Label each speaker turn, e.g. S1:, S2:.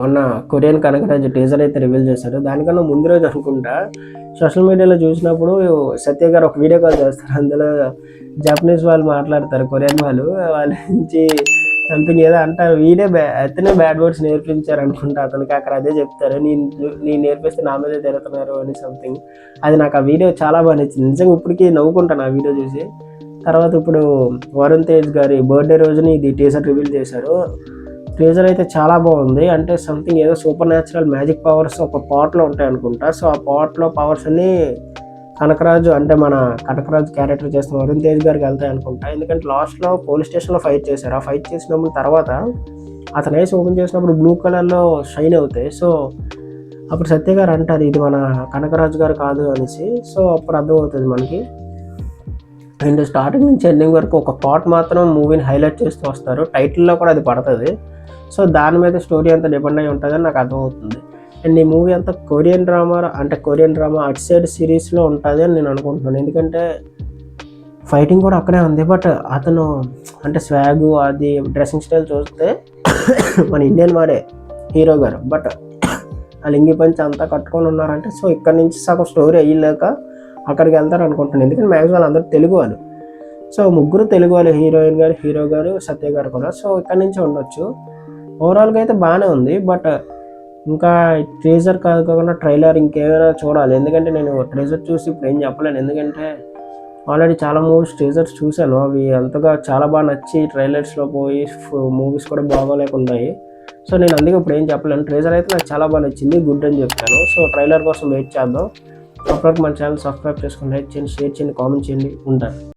S1: మొన్న Korean Kanakaraju teaser అయితే reveal చేశారు. దానికన్నా ముందు రోజు అనుకుంటా సోషల్ మీడియాలో చూసినప్పుడు సత్య గారు ఒక వీడియో కాల్ చేస్తారు. అందులో జపనీస్ వాళ్ళు మాట్లాడతారు, కొరియన్ వాళ్ళు. వాళ్ళ నుంచి సంథింగ్ ఏదో అంటారు. అతనే బ్యాడ్ వర్డ్స్ నేర్పించారు అనుకుంటా అతనికి. అక్కడ అదే చెప్తారు, నేను నేర్పిస్తే నా మీదే తిరుగుతున్నారు అని సంథింగ్. అది నాకు ఆ వీడియో చాలా బాగా నచ్చింది. నిజంగా ఇప్పటికీ నవ్వుకుంటాను ఆ వీడియో చూసి. తర్వాత ఇప్పుడు వరుణ్ తేజ్ గారి బర్త్డే రోజుని ఇది టీజర్ రివీల్ చేశారు. టీజర్ అయితే చాలా బాగుంది. అంటే సంథింగ్ ఏదో సూపర్ న్యాచురల్ మ్యాజిక్ పవర్స్ ఒక పాట్లో ఉంటాయి అనుకుంటా. సో ఆ పాట్లో పవర్స్ అన్ని కనకరాజు, అంటే మన కనకరాజు క్యారెక్టర్ చేస్తున్న వరుణ్ తేజ్ గారికి వెళ్తాయి అనుకుంటా. ఎందుకంటే లాస్ట్లో పోలీస్ స్టేషన్లో ఫైట్ చేశారు. ఆ ఫైట్ చేసినప్పుడు తర్వాత అతను ఐస్ ఓపెన్ చేసినప్పుడు బ్లూ కలర్లో షైన్ అవుతాయి. సో అప్పుడు సత్య గారు అంటారు ఇది మన కనకరాజు గారు కాదు అనేసి. సో అప్పుడు అర్థమవుతుంది మనకి. అండ్ స్టార్టింగ్ నుంచి ఎండింగ్ వరకు ఒక పార్ట్ మాత్రం మూవీని హైలైట్ చేస్తూ వస్తారు. టైటిల్లో కూడా అది పడుతుంది. సో దాని మీద స్టోరీ అంతా డిపెండ్ అయి ఉంటుందని నాకు అర్థమవుతుంది. అండ్ ఈ మూవీ అంతా కొరియన్ డ్రామా అట్ సైడ్ సిరీస్లో ఉంటుంది అని నేను అనుకుంటున్నాను. ఎందుకంటే ఫైటింగ్ కూడా అక్కడే ఉంది. బట్ అతను అంటే స్వాగు అది డ్రెస్సింగ్ స్టైల్ చూస్తే మన ఇండియన్ వాడే హీరో గారు. బట్ ఆ లింగి పంచి అంతా కట్టుకొని ఉన్నారంటే సో ఇక్కడ నుంచి సగం స్టోరీ అయ్యలేక అక్కడికి వెళ్తారు అనుకుంటున్నాను. ఎందుకంటే మ్యాక్సిమం అందరూ తెలుగు వాళ్ళు. సో ముగ్గురు తెలుగు వాళ్ళు, హీరోయిన్ గారు, హీరో గారు, సత్య గారు కూడా. సో ఇక్కడ నుంచి ఉండొచ్చు. ఓవరాల్గా అయితే బాగానే ఉంది. బట్ ఇంకా ట్రేజర్ కాకుండా ట్రైలర్ ఇంకేమైనా చూడాలి. ఎందుకంటే నేను ట్రేజర్ చూసి ఇప్పుడు ఏం చెప్పలేను. ఎందుకంటే ఆల్రెడీ చాలా మూవీస్ ట్రేజర్స్ చూశాను. అవి అంతగా చాలా బాగా నచ్చి ట్రైలర్స్లో పోయి మూవీస్ కూడా బాగోలేకున్నాయి. సో నేను అందుకే ఇప్పుడు ఏం చెప్పలేను. ట్రేజర్ అయితే నాకు చాలా బాగా నచ్చింది, గుడ్ అని చెప్తాను. సో ట్రైలర్ కోసం వెయిట్ చేద్దాం. అప్పటివరకు మన ఛానల్ సబ్స్క్రైబ్ చేసుకోండి, లైక్ చేయండి, షేర్ చేయండి, కామెంట్ చేయండి. ఉంటాను.